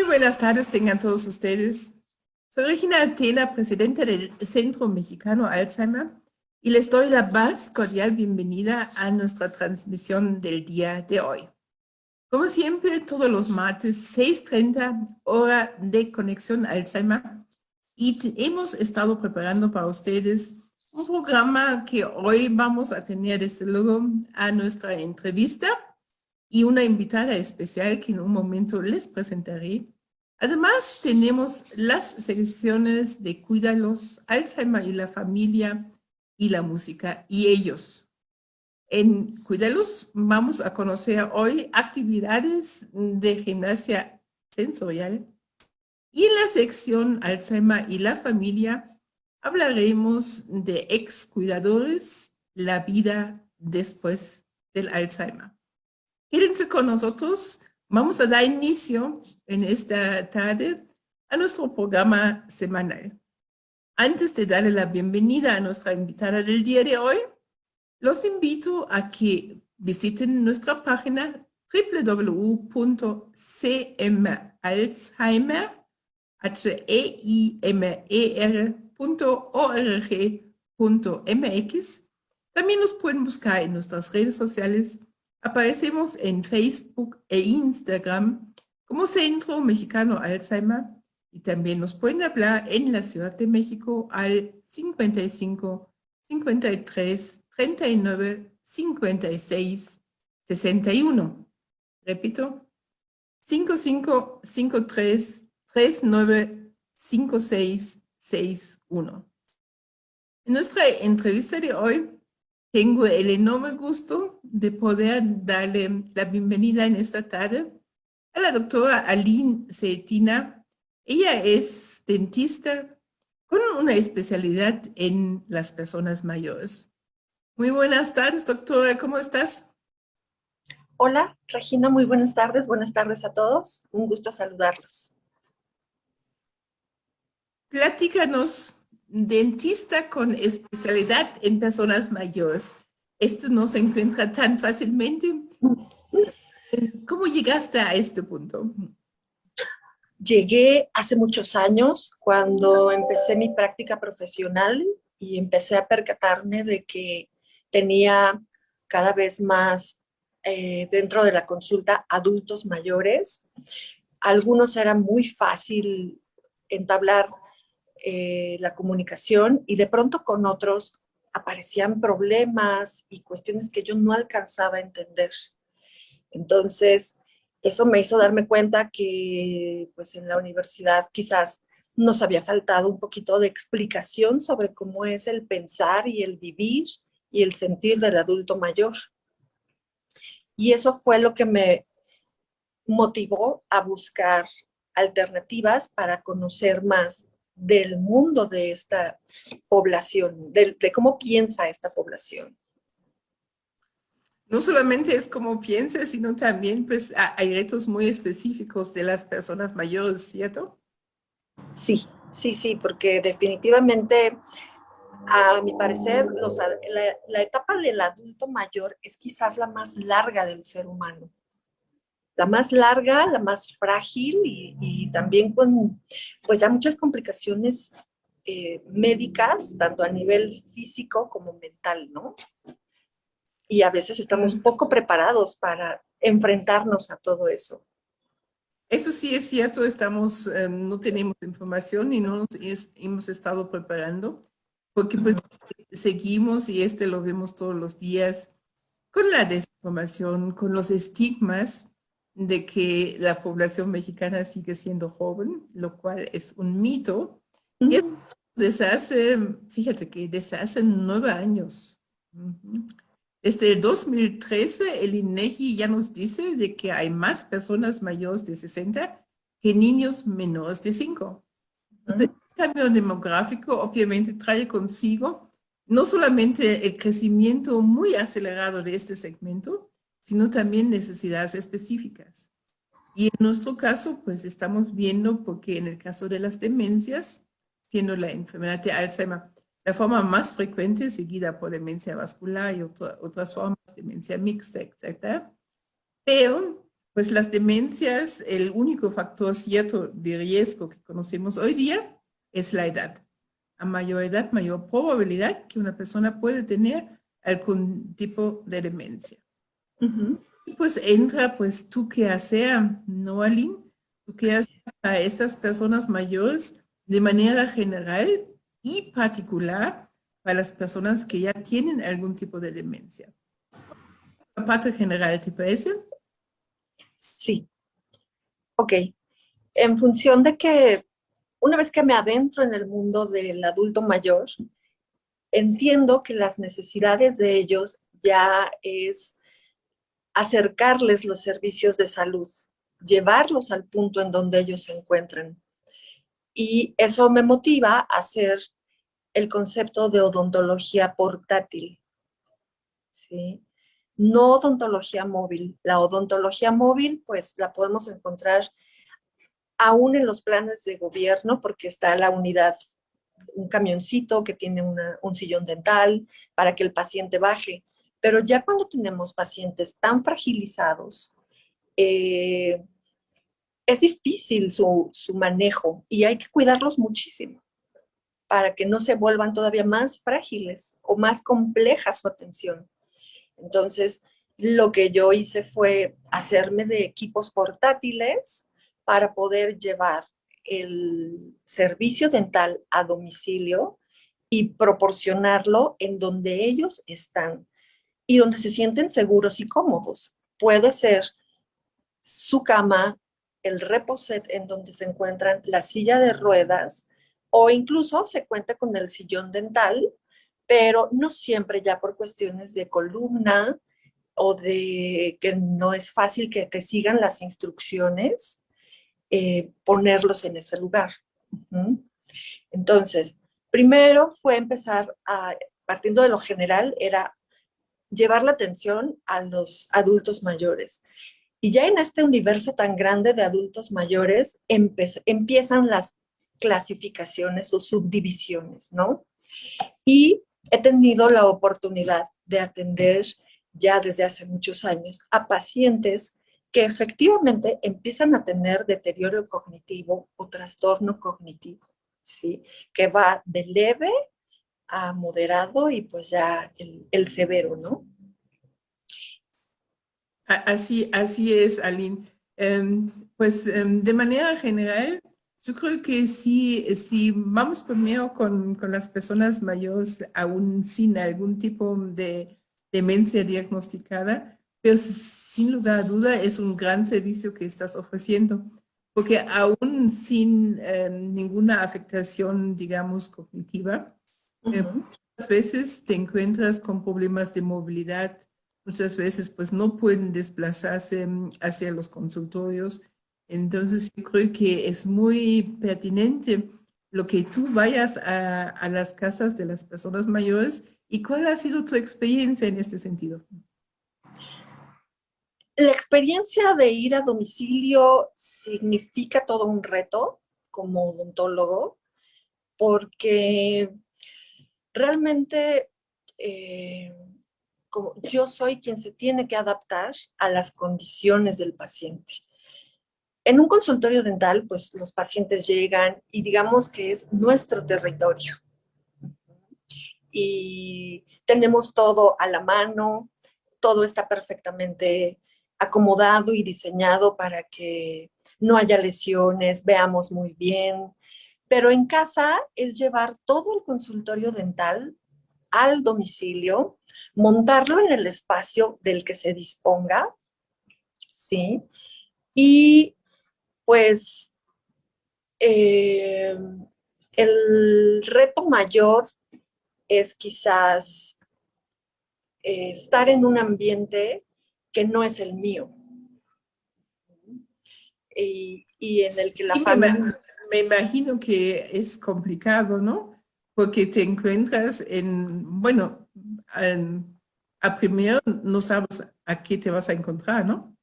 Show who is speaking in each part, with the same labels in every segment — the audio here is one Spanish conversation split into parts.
Speaker 1: buenas tardes tengan todos ustedes. Soy Regina Altena, presidenta del Centro Mexicano Alzheimer, y les doy la más cordial bienvenida a nuestra transmisión del día de hoy. Como siempre, todos los martes, 6:30, hora de conexión Alzheimer, y hemos estado preparando para ustedes un programa que hoy vamos a tener, desde luego, a nuestra entrevista y una invitada especial que en un momento les presentaré. Además, tenemos las secciones de Cuídalos, Alzheimer y la familia y la música y ellos. En Cuídalos vamos a conocer hoy actividades de gimnasia sensorial y en la sección Alzheimer y la familia hablaremos de ex cuidadores, la vida después del Alzheimer. Quédense con nosotros. Vamos a dar inicio en esta tarde a nuestro programa semanal. Antes de darle la bienvenida a nuestra invitada del día de hoy, los invito a que visiten nuestra página www.ceimer.org.mx. También nos pueden buscar en nuestras redes sociales. Aparecemos en Facebook e Instagram como Centro Mexicano Alzheimer y también nos pueden hablar en la Ciudad de México al 55 53 39 56 61. Repito, 55 53 39 56 61. En nuestra entrevista de hoy, tengo el enorme gusto de poder darle la bienvenida en esta tarde a la doctora Aline Cetina. Ella es dentista con una especialidad en las personas mayores. Muy buenas tardes, doctora. ¿Cómo estás?
Speaker 2: Hola, Regina. Muy buenas tardes. Buenas tardes a todos. Un gusto saludarlos.
Speaker 1: Platícanos. Dentista con especialidad en personas mayores. Esto no se encuentra tan fácilmente. ¿Cómo llegaste a este punto?
Speaker 2: Llegué hace muchos años cuando empecé mi práctica profesional y empecé a percatarme de que tenía cada vez más dentro de la consulta adultos mayores. Algunos era muy fácil entablar la comunicación y de pronto con otros aparecían problemas y cuestiones que yo no alcanzaba a entender. Entonces, eso me hizo darme cuenta que pues en la universidad quizás nos había faltado un poquito de explicación sobre cómo es el pensar y el vivir y el sentir del adulto mayor. Y eso fue lo que me motivó a buscar alternativas para conocer más del mundo de esta población, de cómo piensa esta población.
Speaker 1: No solamente es como piensas, sino también pues hay retos muy específicos de las personas mayores, ¿cierto?
Speaker 2: Sí, porque definitivamente, a mi parecer, la etapa del adulto mayor es quizás la más larga del ser humano. La más larga, la más frágil y también con pues ya muchas complicaciones médicas, tanto a nivel físico como mental, ¿no? Y a veces estamos poco preparados para enfrentarnos a todo eso.
Speaker 1: Eso sí es cierto, no tenemos información y no nos hemos estado preparando, porque pues seguimos, y lo vemos todos los días, con la desinformación, con los estigmas de que la población mexicana sigue siendo joven, lo cual es un mito. Y es desde hace 9 años. Desde el 2013, el INEGI ya nos dice de que hay más personas mayores de 60 que niños menores de 5. Entonces, el cambio demográfico obviamente trae consigo no solamente el crecimiento muy acelerado de este segmento, sino también necesidades específicas. Y en nuestro caso, pues estamos viendo, porque en el caso de las demencias, siendo la enfermedad de Alzheimer la forma más frecuente, seguida por demencia vascular y otras formas, demencia mixta, etc. Pero, pues las demencias, el único factor cierto de riesgo que conocemos hoy día es la edad. A mayor edad, mayor probabilidad que una persona puede tener algún tipo de demencia. Y pues entra, pues, tú qué hacer, ¿no, Aline? Tú qué hacer a estas personas mayores de manera general y particular para las personas que ya tienen algún tipo de demencia. La parte general, ¿te parece?
Speaker 2: Sí, ok. En función de que una vez que me adentro en el mundo del adulto mayor, entiendo que las necesidades de ellos ya es acercarles los servicios de salud, llevarlos al punto en donde ellos se encuentran. Y eso me motiva a hacer el concepto de odontología portátil, ¿sí? No odontología móvil. La odontología móvil, pues la podemos encontrar aún en los planes de gobierno, porque está la unidad, un camioncito que tiene un sillón dental para que el paciente baje. Pero ya cuando tenemos pacientes tan fragilizados, es difícil su manejo y hay que cuidarlos muchísimo para que no se vuelvan todavía más frágiles o más compleja su atención. Entonces, lo que yo hice fue hacerme de equipos portátiles para poder llevar el servicio dental a domicilio y proporcionarlo en donde ellos están y donde se sienten seguros y cómodos. Puede ser su cama, el reposet en donde se encuentran, la silla de ruedas, o incluso se cuenta con el sillón dental, pero no siempre ya por cuestiones de columna o de que no es fácil que te sigan las instrucciones, ponerlos en ese lugar. Entonces, primero fue empezar partiendo de lo general, era llevar la atención a los adultos mayores. Y ya en este universo tan grande de adultos mayores empiezan las clasificaciones o subdivisiones, ¿no? Y he tenido la oportunidad de atender ya desde hace muchos años a pacientes que efectivamente empiezan a tener deterioro cognitivo o trastorno cognitivo, ¿sí? Que va de leve a moderado y pues ya el severo, ¿no?
Speaker 1: Así es, Aline. Pues de manera general, yo creo que si vamos primero con las personas mayores aún sin algún tipo de demencia diagnosticada, pero sin lugar a duda es un gran servicio que estás ofreciendo, porque aún sin ninguna afectación, digamos, cognitiva, muchas veces te encuentras con problemas de movilidad. Muchas veces pues no pueden desplazarse hacia los consultorios. Entonces yo creo que es muy pertinente lo que tú vayas a las casas de las personas mayores. ¿Y cuál ha sido tu experiencia en este sentido?
Speaker 2: La experiencia de ir a domicilio significa todo un reto como odontólogo, porque realmente como yo soy quien se tiene que adaptar a las condiciones del paciente. En un consultorio dental, pues los pacientes llegan y digamos que es nuestro territorio. Y tenemos todo a la mano, todo está perfectamente acomodado y diseñado para que no haya lesiones, veamos muy bien. Pero en casa es llevar todo el consultorio dental al domicilio, montarlo en el espacio del que se disponga, ¿sí? Y pues el reto mayor es quizás estar en un ambiente que no es el mío y en el que la
Speaker 1: Sí,
Speaker 2: familia...
Speaker 1: me imagino que es complicado, ¿no? Porque te encuentras bueno, a primero no sabes a qué te vas a encontrar, ¿no?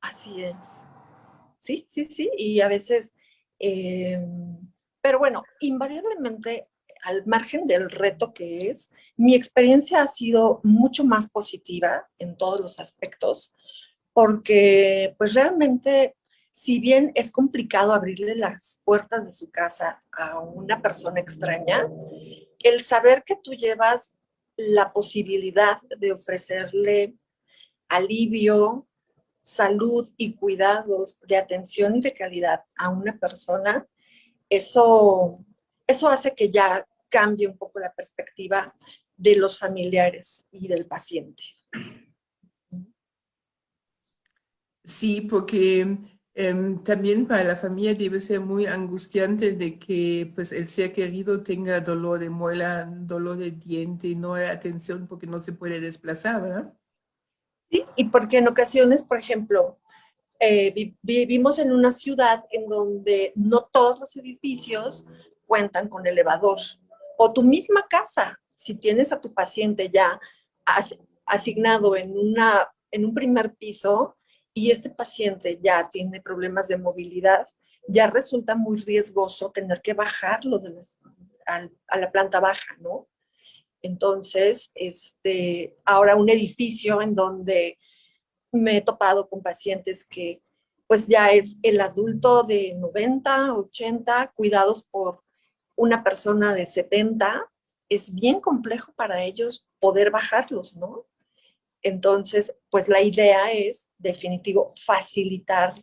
Speaker 2: Así es. Sí, sí, sí. Y a veces, pero bueno, invariablemente, al margen del reto que es, mi experiencia ha sido mucho más positiva en todos los aspectos, porque pues realmente, si bien es complicado abrirle las puertas de su casa a una persona extraña, el saber que tú llevas la posibilidad de ofrecerle alivio, salud y cuidados de atención y de calidad a una persona, eso hace que ya cambie un poco la perspectiva de los familiares y del paciente.
Speaker 1: Sí, porque también para la familia debe ser muy angustiante de que pues el ser querido tenga dolor de muela, dolor de diente, no hay atención porque no se puede desplazar, ¿verdad?
Speaker 2: Sí, y porque en ocasiones, por ejemplo, vivimos en una ciudad en donde no todos los edificios cuentan con elevador. O tu misma casa, si tienes a tu paciente ya asignado en un primer piso y este paciente ya tiene problemas de movilidad, ya resulta muy riesgoso tener que bajarlo a la planta baja, ¿no? Entonces, ahora un edificio en donde me he topado con pacientes que pues ya es el adulto de 90, 80, cuidados por una persona de 70, es bien complejo para ellos poder bajarlos, ¿no? Entonces, pues la idea es, definitivo, facilitar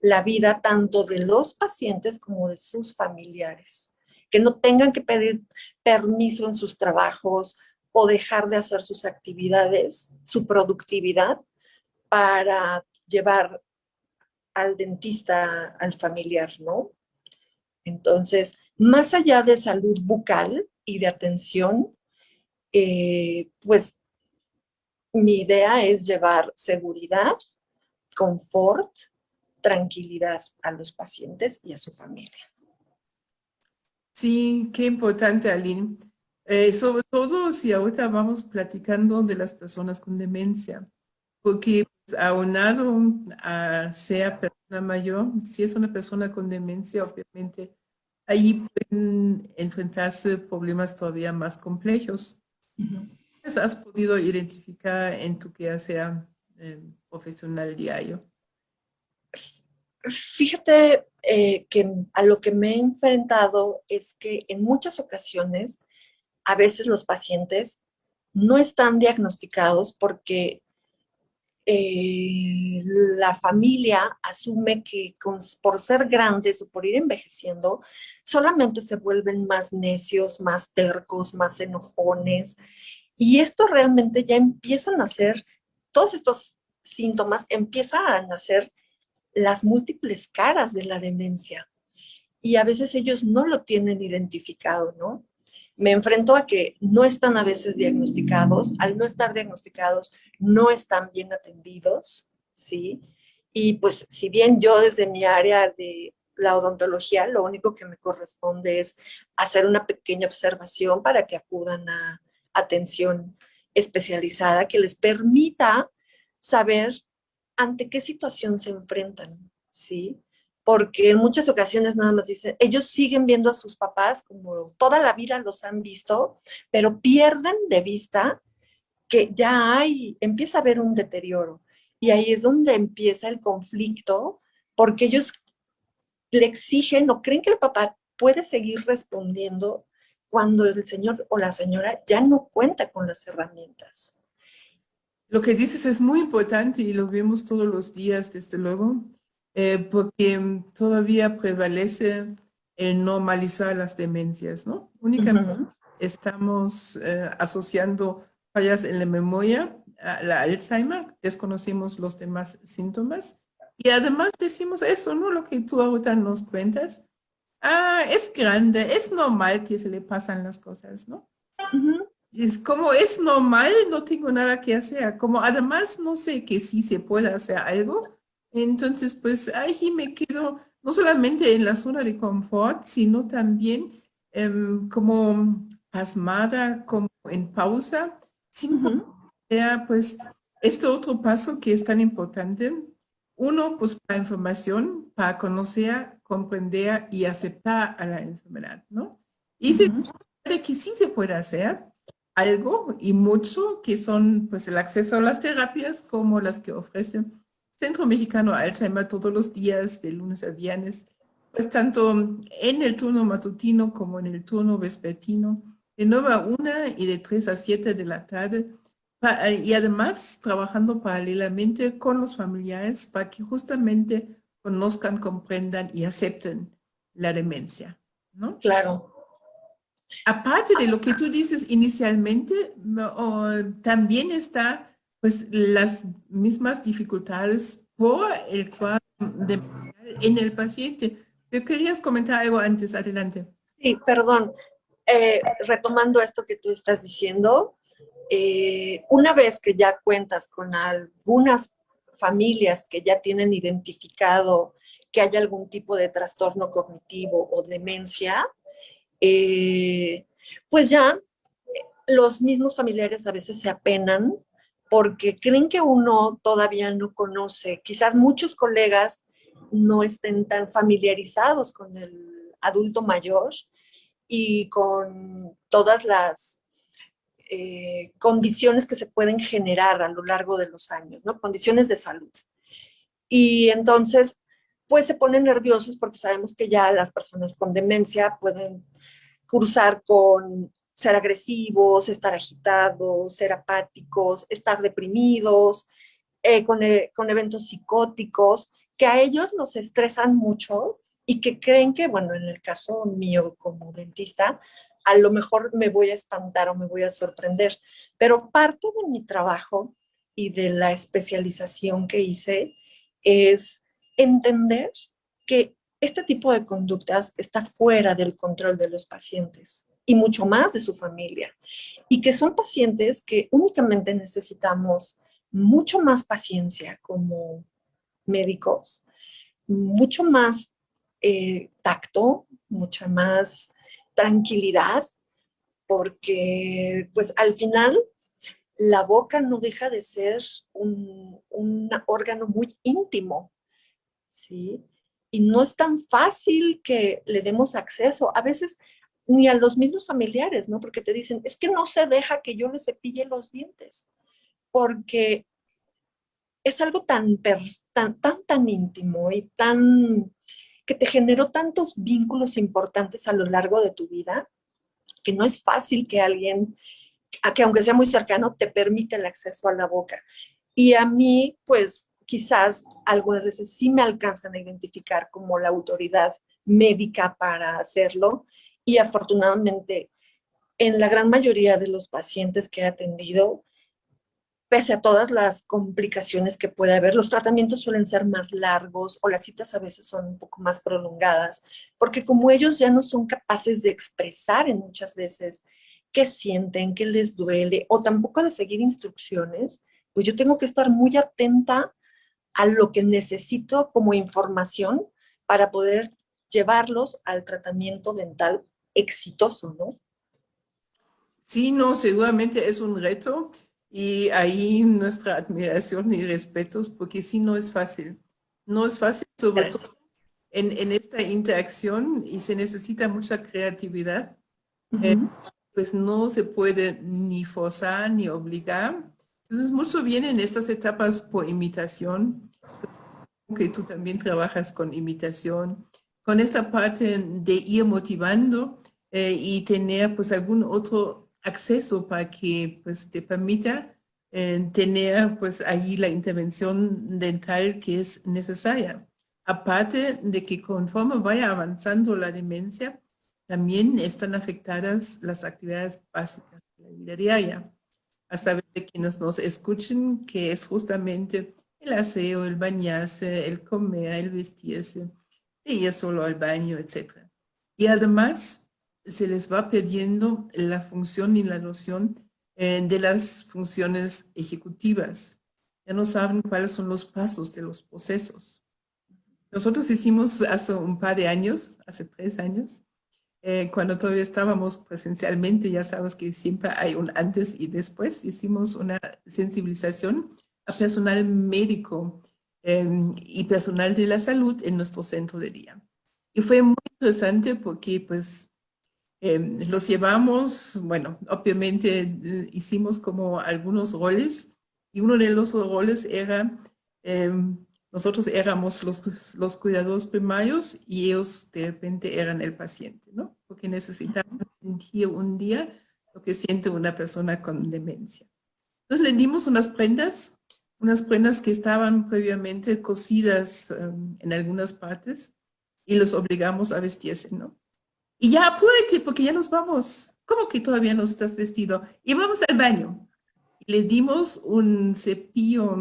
Speaker 2: la vida tanto de los pacientes como de sus familiares, que no tengan que pedir permiso en sus trabajos o dejar de hacer sus actividades, su productividad, para llevar al dentista, al familiar, ¿no? Entonces, más allá de salud bucal y de atención, pues mi idea es llevar seguridad, confort, tranquilidad a los pacientes y a su familia.
Speaker 1: Sí, qué importante, Aline. Sobre todo si ahorita vamos platicando de las personas con demencia, porque pues, aunado a ser persona mayor, si es una persona con demencia, obviamente ahí pueden enfrentarse problemas todavía más complejos. ¿Qué has podido identificar en tu quehacer profesional diario?
Speaker 2: Fíjate que a lo que me he enfrentado es que en muchas ocasiones, a veces los pacientes no están diagnosticados porque la familia asume que por ser grandes o por ir envejeciendo, solamente se vuelven más necios, más tercos, más enojones. Y esto realmente ya empiezan a ser, todos estos síntomas empiezan a nacer las múltiples caras de la demencia. Y a veces ellos no lo tienen identificado, ¿no? Me enfrento a que no están a veces diagnosticados, al no estar diagnosticados no están bien atendidos, ¿sí? Y pues si bien yo desde mi área de la odontología, lo único que me corresponde es hacer una pequeña observación para que acudan a atención especializada que les permita saber ante qué situación se enfrentan, ¿sí? Porque en muchas ocasiones nada más dicen, ellos siguen viendo a sus papás como toda la vida los han visto, pero pierden de vista que ya empieza a haber un deterioro. Y ahí es donde empieza el conflicto, porque ellos le exigen o creen que el papá puede seguir respondiendo cuando el señor o la señora ya no cuenta con las herramientas.
Speaker 1: Lo que dices es muy importante y lo vemos todos los días, desde luego, porque todavía prevalece el normalizar las demencias, ¿no? Únicamente estamos asociando fallas en la memoria a la Alzheimer, desconocemos los demás síntomas y además decimos eso, ¿no? Lo que tú ahorita nos cuentas. Ah, es grande, es normal que se le pasan las cosas, ¿no? Es como es normal, no tengo nada que hacer. Como además no sé que sí se puede hacer algo, entonces pues ahí me quedo no solamente en la zona de confort, sino también como pasmada, como en pausa, sin poder, pues este otro paso que es tan importante. Uno, buscar información para conocer, comprender y aceptar a la enfermedad, ¿no? Y se de que sí se puede hacer algo y mucho, que son pues el acceso a las terapias como las que ofrece Centro Mexicano Alzheimer todos los días, de lunes a viernes, pues tanto en el turno matutino como en el turno vespertino, de 9 a 1 y de 3 a 7 de la tarde, y además trabajando paralelamente con los familiares para que justamente conozcan, comprendan y acepten la demencia, ¿no?
Speaker 2: Claro.
Speaker 1: Aparte de lo que tú dices inicialmente, también está pues las mismas dificultades por el cuadro en el paciente. ¿Te querías comentar algo antes? Adelante.
Speaker 2: Sí, perdón. Retomando esto que tú estás diciendo, una vez que ya cuentas con algunas familias que ya tienen identificado que hay algún tipo de trastorno cognitivo o demencia, eh, pues ya los mismos familiares a veces se apenan porque creen que uno todavía no conoce. Quizás muchos colegas no estén tan familiarizados con el adulto mayor y con todas las condiciones que se pueden generar a lo largo de los años, ¿no? Condiciones de salud. Y entonces, pues se ponen nerviosos porque sabemos que ya las personas con demencia pueden cursar con ser agresivos, estar agitados, ser apáticos, estar deprimidos, con eventos psicóticos, que a ellos los estresan mucho y que creen que, bueno, en el caso mío como dentista, a lo mejor me voy a espantar o me voy a sorprender, pero parte de mi trabajo y de la especialización que hice es entender que este tipo de conductas está fuera del control de los pacientes y mucho más de su familia, y que son pacientes que únicamente necesitamos mucho más paciencia como médicos, mucho más tacto, mucha más tranquilidad, porque pues al final la boca no deja de ser un órgano muy íntimo, ¿sí? Y no es tan fácil que le demos acceso, a veces ni a los mismos familiares, ¿no? Porque te dicen, es que no se deja que yo le cepille los dientes, porque es algo tan íntimo y tan que te generó tantos vínculos importantes a lo largo de tu vida, que no es fácil que alguien, que aunque sea muy cercano, te permite el acceso a la boca. Y a mí, pues quizás algunas veces sí me alcanzan a identificar como la autoridad médica para hacerlo, y afortunadamente en la gran mayoría de los pacientes que he atendido, pese a todas las complicaciones que puede haber, los tratamientos suelen ser más largos o las citas a veces son un poco más prolongadas, porque como ellos ya no son capaces de expresar en muchas veces qué sienten, qué les duele, o tampoco de seguir instrucciones, pues yo tengo que estar muy atenta a lo que necesito como información para poder llevarlos al tratamiento dental exitoso, ¿no?
Speaker 1: Sí, no, seguramente es un reto y ahí nuestra admiración y respetos, porque sí, no es fácil. No es fácil, sobre todo en esta interacción y se necesita mucha creatividad. Eh,
Speaker 2: Ujú.
Speaker 1: pues no se puede ni forzar ni obligar. Entonces, mucho viene en estas etapas por imitación, que tú también trabajas con imitación, con esta parte de ir motivando y tener pues algún otro acceso para que pues te permita tener pues allí la intervención dental que es necesaria. Aparte de que conforme vaya avanzando la demencia, también están afectadas las actividades básicas de la vida diaria. A saber de quienes nos escuchen, que es justamente el aseo, el bañarse, el comer, el vestirse, de ir solo al baño, etc. Y además se les va perdiendo la función y la noción de las funciones ejecutivas. Ya no saben cuáles son los pasos de los procesos. Nosotros hicimos hace un par de años, hace 3 años, cuando todavía estábamos presencialmente, ya sabes que siempre hay un antes y después, hicimos una sensibilización a personal médico y personal de la salud en nuestro centro de día. Y fue muy interesante porque pues los llevamos, bueno, obviamente hicimos como algunos roles y uno de los roles era nosotros éramos los cuidadores primarios y ellos de repente eran el paciente, ¿no? Porque necesitaban sentir un día lo que siente una persona con demencia. Entonces le dimos unas prendas que estaban previamente cosidas en algunas partes y los obligamos a vestirse, ¿no? Y ya apúrate porque ya nos vamos. ¿Cómo que todavía no estás vestido? Y vamos al baño. Le dimos un cepillo,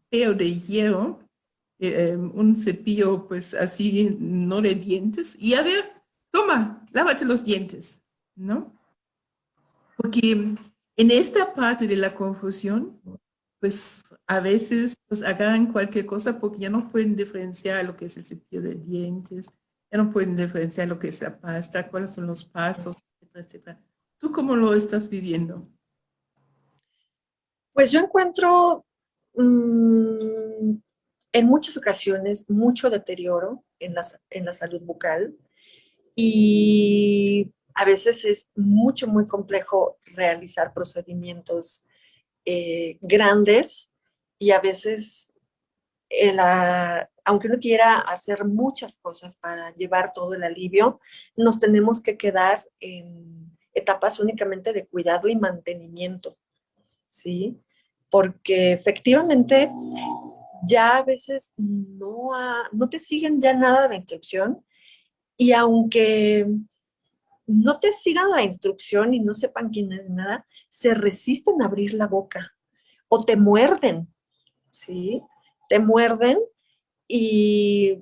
Speaker 1: pero de hierro, un cepillo pues así, no de dientes, y a ver, toma, lávate los dientes, ¿no? Porque en esta parte de la confusión, pues a veces pues agarran cualquier cosa porque ya no pueden diferenciar lo que es el cepillo de dientes, ya no pueden diferenciar lo que es la pasta, cuáles son los pasos, etcétera, etcétera. ¿Tú cómo lo estás viviendo?
Speaker 2: Pues yo encuentro en muchas ocasiones mucho deterioro en la salud bucal y a veces es muy complejo realizar procedimientos grandes y a veces, aunque uno quiera hacer muchas cosas para llevar todo el alivio, nos tenemos que quedar en etapas únicamente de cuidado y mantenimiento, ¿sí? Porque efectivamente ya a veces no te siguen ya nada de la instrucción y aunque no te sigan la instrucción y no sepan quién es nada, se resisten a abrir la boca o te muerden, ¿sí? Te muerden y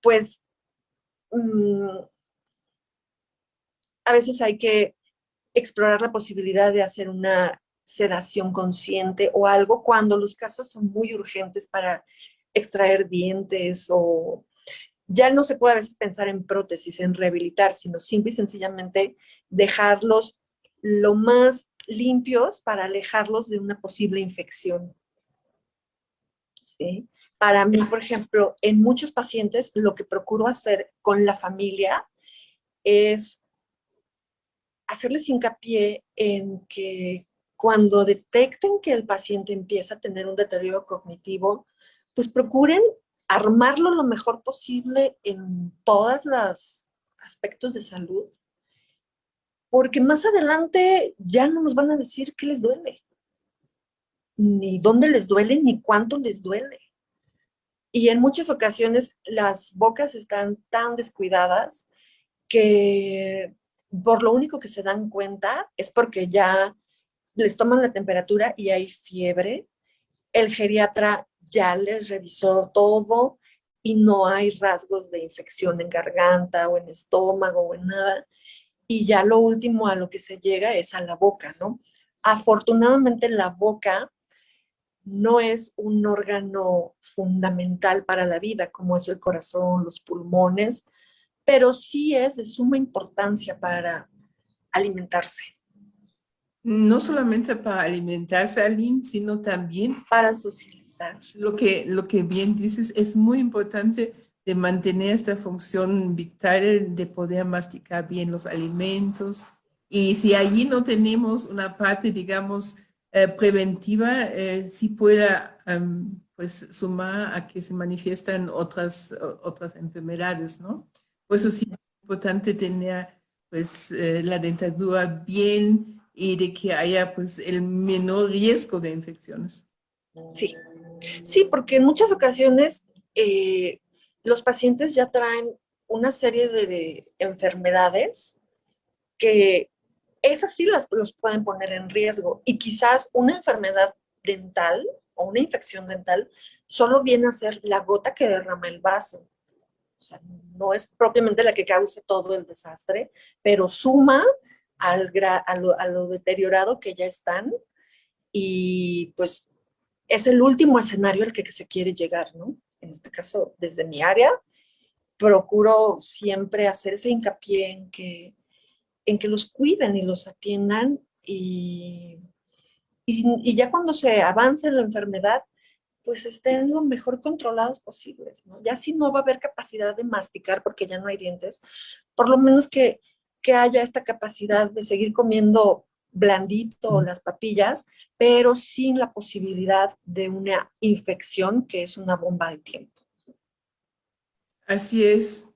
Speaker 2: pues a veces hay que explorar la posibilidad de hacer una sedación consciente o algo cuando los casos son muy urgentes para extraer dientes o ya no se puede a veces pensar en prótesis, en rehabilitar, sino simple y sencillamente dejarlos lo más limpios para alejarlos de una posible infección. ¿Sí? Para mí, por ejemplo, en muchos pacientes lo que procuro hacer con la familia es hacerles hincapié en que cuando detecten que el paciente empieza a tener un deterioro cognitivo, pues procuren armarlo lo mejor posible en todos los aspectos de salud, porque más adelante ya no nos van a decir qué les duele, ni dónde les duele, ni cuánto les duele. Y en muchas ocasiones las bocas están tan descuidadas que por lo único que se dan cuenta es porque ya les toman la temperatura y hay fiebre. El geriatra ya les revisó todo y no hay rasgos de infección en garganta o en estómago o en nada. Y ya lo último a lo que se llega es a la boca, ¿no? Afortunadamente la boca no es un órgano fundamental para la vida, como es el corazón, los pulmones, pero sí es de suma importancia para alimentarse.
Speaker 1: No solamente para alimentarse, Aline, sino también
Speaker 2: Para socializar.
Speaker 1: lo que bien dices, es muy importante de mantener esta función vital de poder masticar bien los alimentos. Y si allí no tenemos una parte, digamos, preventiva, sí pueda pues sumar a que se manifiestan otras enfermedades, ¿no? Por eso sí es importante tener pues la dentadura bien y de que haya pues el menor riesgo de infecciones.
Speaker 2: Sí, sí, porque en muchas ocasiones los pacientes ya traen una serie de enfermedades que esas sí los pueden poner en riesgo y quizás una enfermedad dental o una infección dental solo viene a ser la gota que derrama el vaso. O sea, no es propiamente la que cause todo el desastre, pero suma a lo deteriorado que ya están y pues es el último escenario al que se quiere llegar, ¿no? En este caso, desde mi área, procuro siempre hacer ese hincapié en que los cuiden y los atiendan y ya cuando se avance la enfermedad, pues estén lo mejor controlados posibles, ¿no? Ya si no va a haber capacidad de masticar porque ya no hay dientes, por lo menos que haya esta capacidad de seguir comiendo blandito las papillas, pero sin la posibilidad de una infección que es una bomba de tiempo.
Speaker 1: Así es,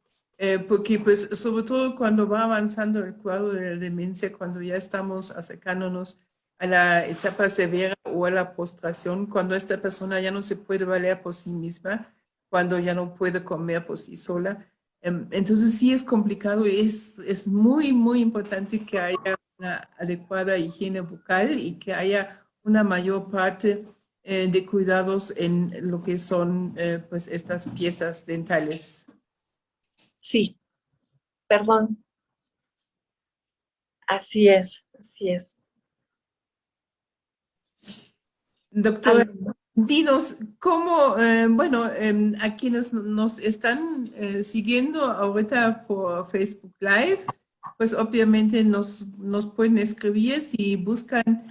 Speaker 1: porque pues sobre todo cuando va avanzando el cuadro de la demencia, cuando ya estamos acercándonos a la etapa severa o a la postración, cuando esta persona ya no se puede valer por sí misma, cuando ya no puede comer por sí sola. Entonces sí es complicado y es muy, muy importante que haya una adecuada higiene bucal y que haya una mayor parte de cuidados en lo que son pues estas piezas dentales.
Speaker 2: Sí, perdón. Así es, así es.
Speaker 1: Doctora, dinos cómo, bueno, a quienes nos están siguiendo ahorita por Facebook Live, pues obviamente nos pueden escribir si buscan.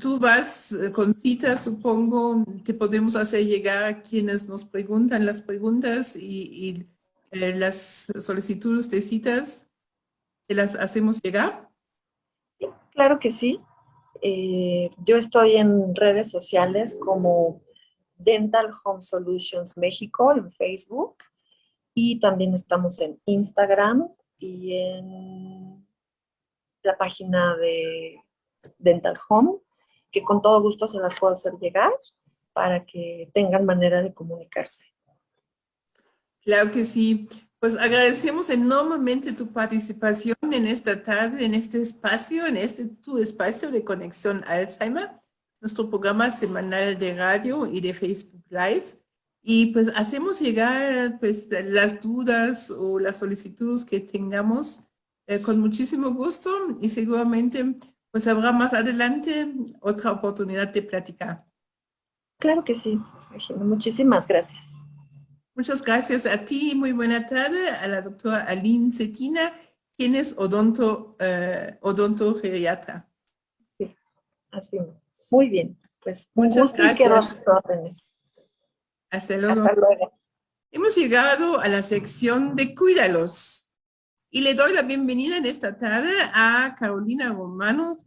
Speaker 1: Tú vas con citas, supongo, te podemos hacer llegar a quienes nos preguntan las preguntas y las solicitudes de citas, ¿te las hacemos llegar?
Speaker 2: Sí, claro que sí. Yo estoy en redes sociales como Dental Home Solutions México en Facebook y también estamos en Instagram y en la página de Dental Home, que con todo gusto se las puedo hacer llegar para que tengan manera de comunicarse.
Speaker 1: Claro que sí. Pues agradecemos enormemente tu participación en esta tarde, en este espacio, en este tu espacio de Conexión Alzheimer, nuestro programa semanal de radio y de Facebook Live. Y pues hacemos llegar pues las dudas o las solicitudes que tengamos con muchísimo gusto y seguramente pues habrá más adelante otra oportunidad de platicar.
Speaker 2: Claro que sí, Regina. Muchísimas gracias.
Speaker 1: Muchas gracias a ti. Muy buena tarde a la doctora Aline Cetina, quien es odontogeriatra.
Speaker 2: Sí, así. Muy bien. Pues un
Speaker 1: Muchas
Speaker 2: gusto y quedo a
Speaker 1: gracias.
Speaker 2: sus órdenes.
Speaker 1: Hasta luego.
Speaker 2: Hasta luego.
Speaker 1: Hemos llegado a la sección de Cuídalos y le doy la bienvenida en esta tarde a Carolina Romano,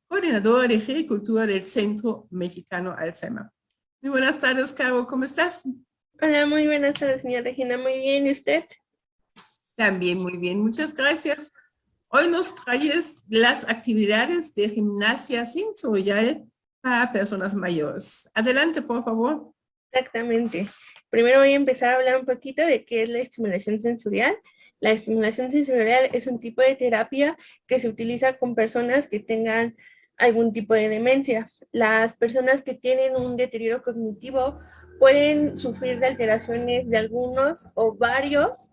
Speaker 1: coordinadora de Gericultura del Centro Mexicano Alzheimer. Muy buenas tardes, Caro. ¿Cómo estás?
Speaker 3: Hola, muy buenas tardes, señora Regina. Muy bien, ¿y usted?
Speaker 1: También muy bien. Muchas gracias. Hoy nos traes las actividades de gimnasia sensorial para personas mayores. Adelante, por favor.
Speaker 3: Exactamente. Primero voy a empezar a hablar un poquito de qué es la estimulación sensorial. La estimulación sensorial es un tipo de terapia que se utiliza con personas que tengan algún tipo de demencia. Las personas que tienen un deterioro cognitivo pueden sufrir de alteraciones de algunos o varios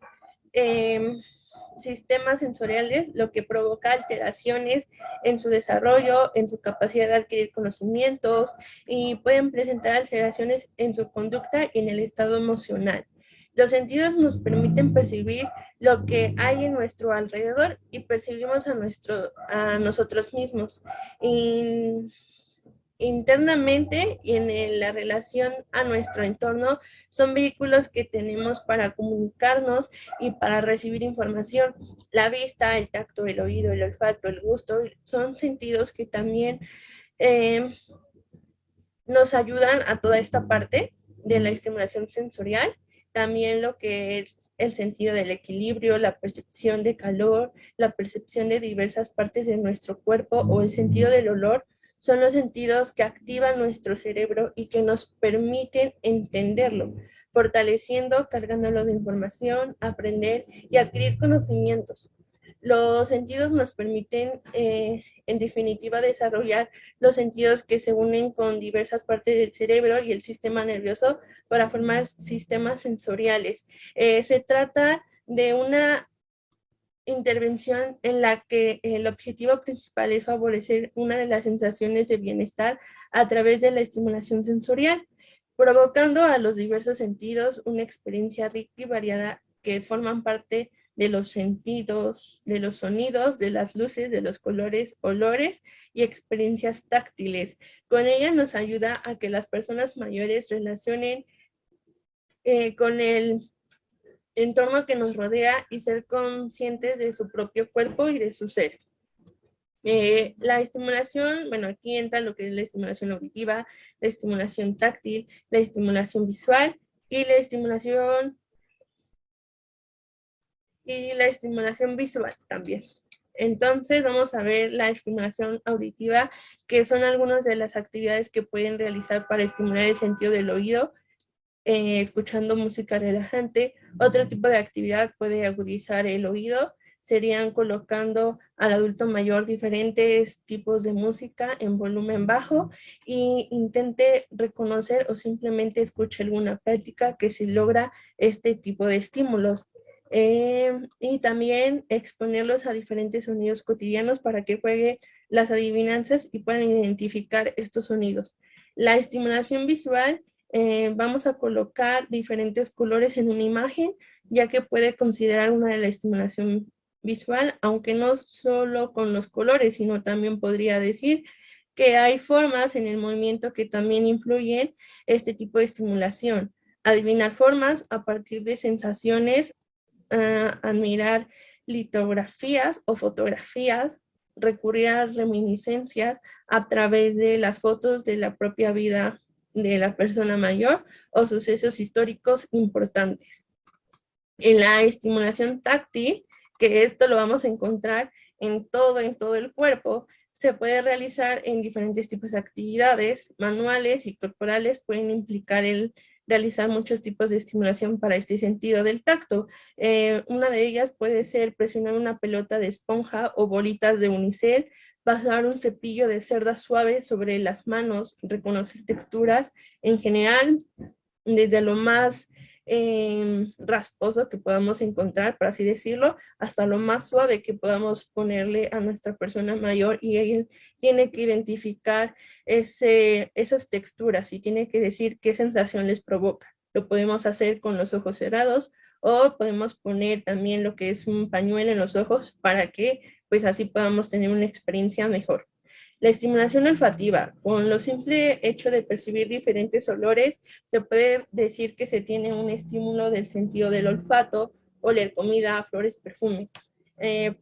Speaker 3: sistemas sensoriales, lo que provoca alteraciones en su desarrollo, en su capacidad de adquirir conocimientos y pueden presentar alteraciones en su conducta y en el estado emocional. Los sentidos nos permiten percibir lo que hay en nuestro alrededor y percibimos a nosotros mismos. Internamente y en la relación a nuestro entorno son vehículos que tenemos para comunicarnos y para recibir información. La vista, el tacto, el oído, el olfato, el gusto son sentidos que también eh, nos ayudan a toda esta parte de la estimulación sensorial. También lo que es el sentido del equilibrio, la percepción de calor, la percepción de diversas partes de nuestro cuerpo o el sentido del olor son los sentidos que activan nuestro cerebro y que nos permiten entenderlo, fortaleciendo, cargándolo de información, aprender y adquirir conocimientos. Los sentidos nos permiten, en definitiva, desarrollar los sentidos que se unen con diversas partes del cerebro y el sistema nervioso para formar sistemas sensoriales. Se trata de una intervención en la que el objetivo principal es favorecer una de las sensaciones de bienestar a través de la estimulación sensorial, provocando a los diversos sentidos una experiencia rica y variada que forman parte de los sentidos, de los sonidos, de las luces, de los colores, olores y experiencias táctiles. Con ella nos ayuda a que las personas mayores relacionen con el entorno que nos rodea y ser conscientes de su propio cuerpo y de su ser. La estimulación, bueno, aquí entra lo que es la estimulación auditiva, la estimulación táctil, la estimulación visual y la estimulación visual también. Entonces vamos a ver la estimulación auditiva, que son algunas de las actividades que pueden realizar para estimular el sentido del oído, escuchando música relajante. Otro tipo de actividad puede agudizar el oído, serían colocando al adulto mayor diferentes tipos de música en volumen bajo y intente reconocer o simplemente escuche alguna práctica que se logra este tipo de estímulos. Y también exponerlos a diferentes sonidos cotidianos para que juegue las adivinanzas y puedan identificar estos sonidos. La estimulación visual, vamos a colocar diferentes colores en una imagen, ya que puede considerar una de la estimulación visual, aunque no solo con los colores, sino también podría decir que hay formas en el movimiento que también influyen este tipo de estimulación. Adivinar formas a partir de sensaciones, admirar litografías o fotografías, recurrir a reminiscencias a través de las fotos de la propia vida de la persona mayor o sucesos históricos importantes. En la estimulación táctil, que esto lo vamos a encontrar en todo el cuerpo, se puede realizar en diferentes tipos de actividades manuales y corporales, pueden implicar el realizar muchos tipos de estimulación para este sentido del tacto. Una de ellas puede ser presionar una pelota de esponja o bolitas de unicel, pasar un cepillo de cerda suave sobre las manos, reconocer texturas en general, desde lo más rasposo que podamos encontrar, por así decirlo, hasta lo más suave que podamos ponerle a nuestra persona mayor, y ella tiene que identificar esas texturas y tiene que decir qué sensación les provoca. Lo podemos hacer con los ojos cerrados o podemos poner también lo que es un pañuelo en los ojos para que pues así podamos tener una experiencia mejor. La estimulación olfativa, con lo simple hecho de percibir diferentes olores, se puede decir que se tiene un estímulo del sentido del olfato, oler comida, flores, perfumes.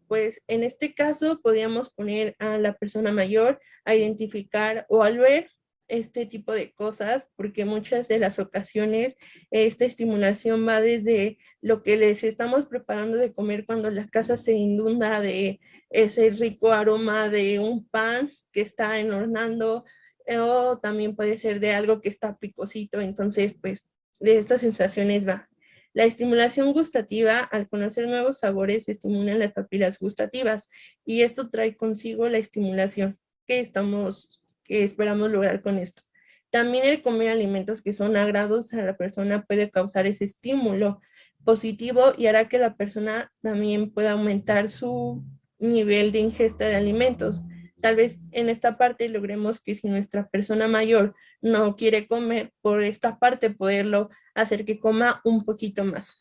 Speaker 3: Pues en este caso podríamos poner a la persona mayor a identificar o al ver este tipo de cosas, porque muchas de las ocasiones esta estimulación va desde lo que les estamos preparando de comer cuando la casa se inunda de ese rico aroma de un pan que está enhornando, o también puede ser de algo que está picosito. Entonces pues de estas sensaciones va. La estimulación gustativa, al conocer nuevos sabores, estimulan las papilas gustativas y esto trae consigo la estimulación que esperamos lograr con esto. También el comer alimentos que son agradables a la persona puede causar ese estímulo positivo y hará que la persona también pueda aumentar su nivel de ingesta de alimentos. Tal vez en esta parte logremos que si nuestra persona mayor no quiere comer, por esta parte poderlo hacer que coma un poquito más.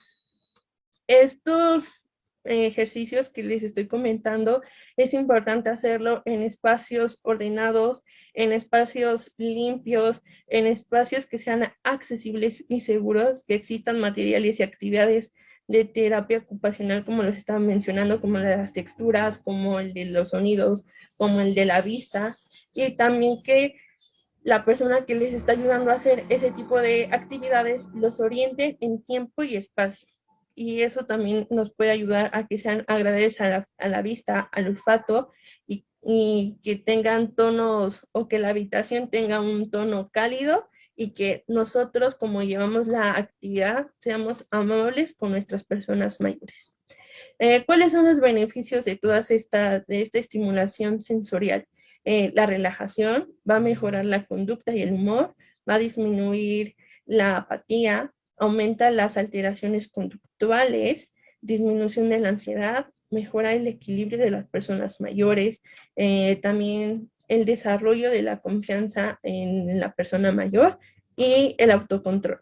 Speaker 3: Estos ejercicios que les estoy comentando, es importante hacerlo en espacios ordenados, en espacios limpios, en espacios que sean accesibles y seguros, que existan materiales y actividades de terapia ocupacional, como los estaba mencionando, como las texturas, como el de los sonidos, como el de la vista, y también que la persona que les está ayudando a hacer ese tipo de actividades los oriente en tiempo y espacio. Y eso también nos puede ayudar a que sean agradables a la vista, al olfato, y que tengan tonos, o que la habitación tenga un tono cálido, y que nosotros, como llevamos la actividad, seamos amables con nuestras personas mayores. ¿Cuáles son los beneficios de esta estimulación sensorial? La relajación, va a mejorar la conducta y el humor, va a disminuir la apatía, aumenta las alteraciones conductuales, disminución de la ansiedad, mejora el equilibrio de las personas mayores, también el desarrollo de la confianza en la persona mayor y el autocontrol.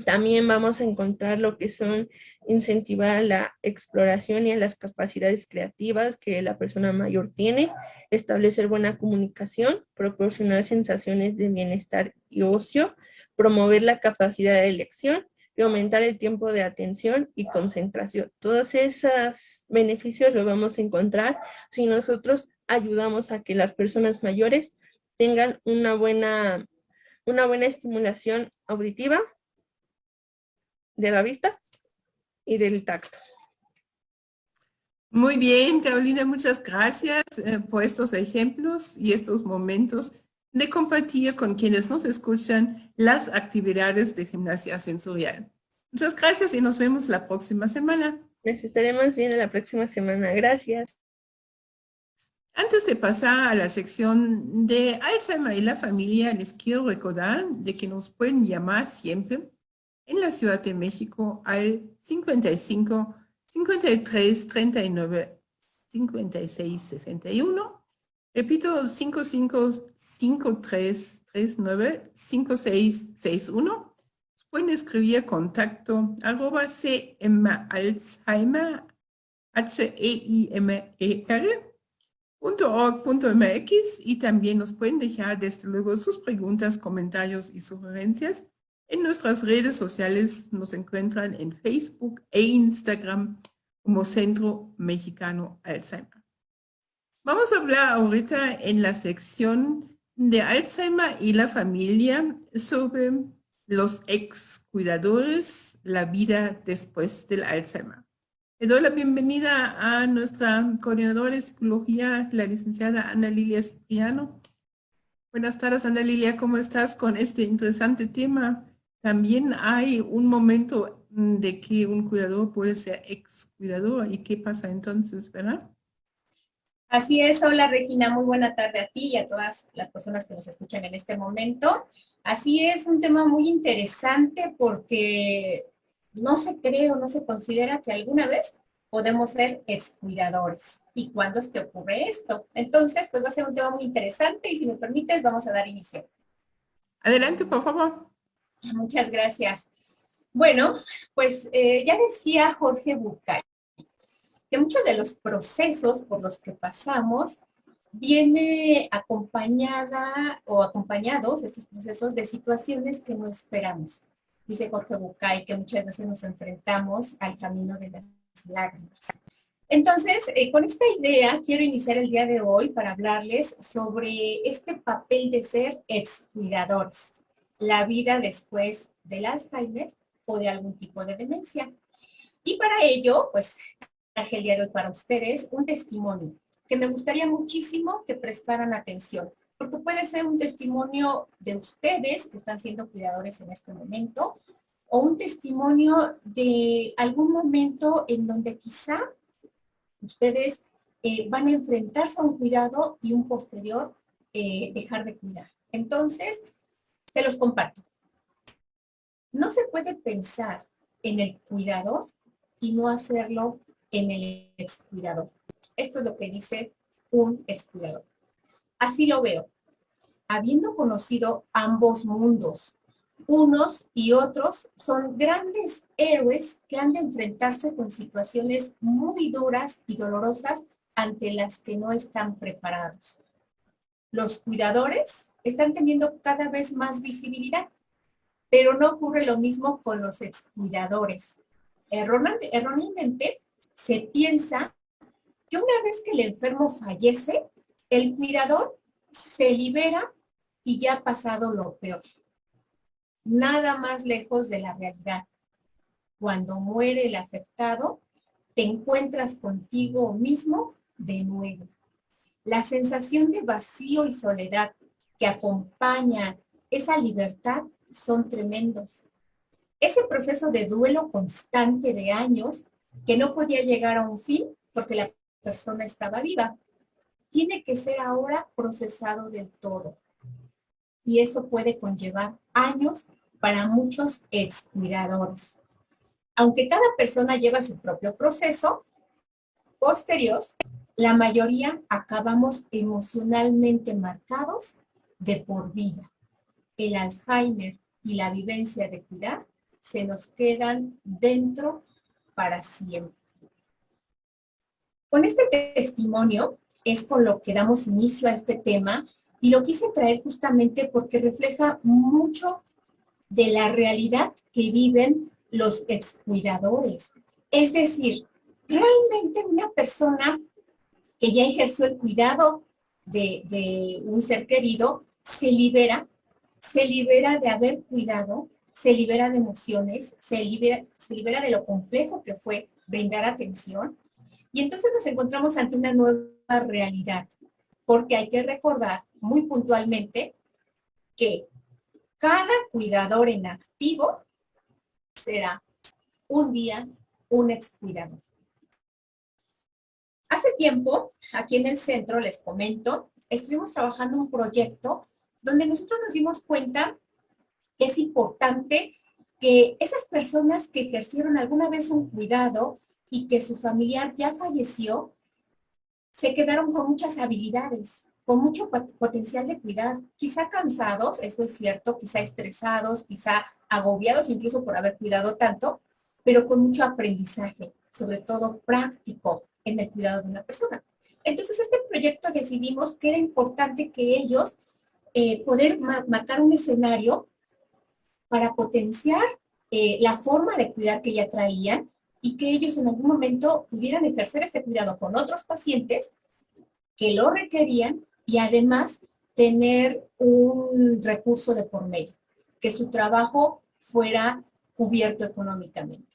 Speaker 3: También vamos a encontrar lo que son incentivar la exploración y a las capacidades creativas que la persona mayor tiene, establecer buena comunicación, proporcionar sensaciones de bienestar y ocio, promover la capacidad de elección y aumentar el tiempo de atención y concentración. Todos esos beneficios los vamos a encontrar si nosotros ayudamos a que las personas mayores tengan una buena estimulación auditiva de la vista y del tacto.
Speaker 1: Muy bien, Carolina, muchas gracias por estos ejemplos y estos momentos de compartir con quienes nos escuchan las actividades de gimnasia sensorial. Muchas gracias y nos vemos la próxima semana.
Speaker 3: Nos estaremos viendo la próxima semana. Gracias.
Speaker 1: Antes de pasar a la sección de Alzheimer y la familia, les quiero recordar de que nos pueden llamar siempre en la Ciudad de México al 55 53 39 56 61. Repito, 55 53 39 56 61. Pueden escribir contacto @cmalzheimer, HEIMER.org.mx y también nos pueden dejar desde luego sus preguntas, comentarios y sugerencias en nuestras redes sociales. Nos encuentran en Facebook e Instagram como Centro Mexicano Alzheimer. Vamos a hablar ahorita en la sección de Alzheimer y la familia sobre los ex cuidadores, la vida después del Alzheimer. Le doy la bienvenida a nuestra coordinadora de psicología, la licenciada Ana Lilia Cipriano. Buenas tardes, Ana Lilia, ¿cómo estás con este interesante tema? También hay un momento de que un cuidador puede ser ex cuidador y qué pasa entonces, ¿verdad?
Speaker 4: Así es, hola Regina, muy buena tarde a ti y a todas las personas que nos escuchan en este momento. Así es, un tema muy interesante porque no se cree o no se considera que alguna vez podemos ser excuidadores. ¿Y cuándo es que ocurre esto? Entonces, pues va a ser un tema muy interesante y si me permites, vamos a dar inicio.
Speaker 1: Adelante, por favor.
Speaker 4: Muchas gracias. Bueno, pues ya decía Jorge Bucay que muchos de los procesos por los que pasamos viene acompañada o acompañados estos procesos de situaciones que no esperamos. Dice Jorge Bucay que muchas veces nos enfrentamos al camino de las lágrimas. Entonces, con esta idea quiero iniciar el día de hoy para hablarles sobre este papel de ser excuidadores, la vida después del Alzheimer o de algún tipo de demencia. Y para ello, pues, traje el día de hoy para ustedes un testimonio que me gustaría muchísimo que prestaran atención, porque puede ser un testimonio de ustedes que están siendo cuidadores en este momento, o un testimonio de algún momento en donde quizá ustedes van a enfrentarse a un cuidado y un posterior dejar de cuidar. Entonces, se los comparto. No se puede pensar en el cuidador y no hacerlo en el excuidador. Esto es lo que dice un excuidador. Así lo veo. Habiendo conocido ambos mundos, unos y otros son grandes héroes que han de enfrentarse con situaciones muy duras y dolorosas ante las que no están preparados. Los cuidadores están teniendo cada vez más visibilidad, pero no ocurre lo mismo con los excuidadores. Erróneamente se piensa que una vez que el enfermo fallece, el cuidador se libera y ya ha pasado lo peor. Nada más lejos de la realidad. Cuando muere el afectado, te encuentras contigo mismo de nuevo. La sensación de vacío y soledad que acompaña esa libertad son tremendos. Ese proceso de duelo constante de años que no podía llegar a un fin porque la persona estaba viva, tiene que ser ahora procesado del todo. Y eso puede conllevar años para muchos excuidadores. Aunque cada persona lleva su propio proceso posterior, la mayoría acabamos emocionalmente marcados de por vida. El Alzheimer y la vivencia de cuidar se nos quedan dentro para siempre. Con este testimonio es con lo que damos inicio a este tema y lo quise traer justamente porque refleja mucho de la realidad que viven los excuidadores. Es decir, realmente una persona que ya ejerció el cuidado de un ser querido, se libera de haber cuidado, se libera de emociones, se libera de lo complejo que fue brindar atención, y entonces nos encontramos ante una nueva realidad, porque hay que recordar muy puntualmente que cada cuidador en activo será un día un excuidador. Hace tiempo, aquí en el centro, les comento, estuvimos trabajando un proyecto donde nosotros nos dimos cuenta que es importante que esas personas que ejercieron alguna vez un cuidado y que su familiar ya falleció, se quedaron con muchas habilidades, con mucho potencial de cuidar, quizá cansados, eso es cierto, quizá estresados, quizá agobiados incluso por haber cuidado tanto, pero con mucho aprendizaje, sobre todo práctico en el cuidado de una persona. Entonces, este proyecto decidimos que era importante que ellos poder marcar un escenario para potenciar la forma de cuidar que ya traían y que ellos en algún momento pudieran ejercer este cuidado con otros pacientes que lo requerían y además tener un recurso de por medio, que su trabajo fuera cubierto económicamente.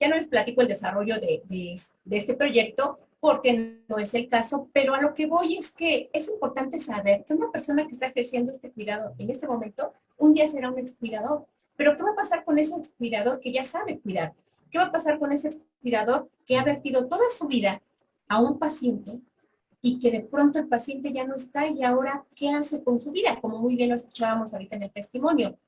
Speaker 4: Ya no les platico el desarrollo de este proyecto porque no es el caso, pero a lo que voy es que es importante saber que una persona que está ejerciendo este cuidado en este momento, un día será un excuidador. Pero ¿qué va a pasar con ese excuidador que ya sabe cuidar? ¿Qué va a pasar con ese excuidador que ha vertido toda su vida a un paciente y que de pronto el paciente ya no está y ahora qué hace con su vida? Como muy bien lo escuchábamos ahorita en el testimonio.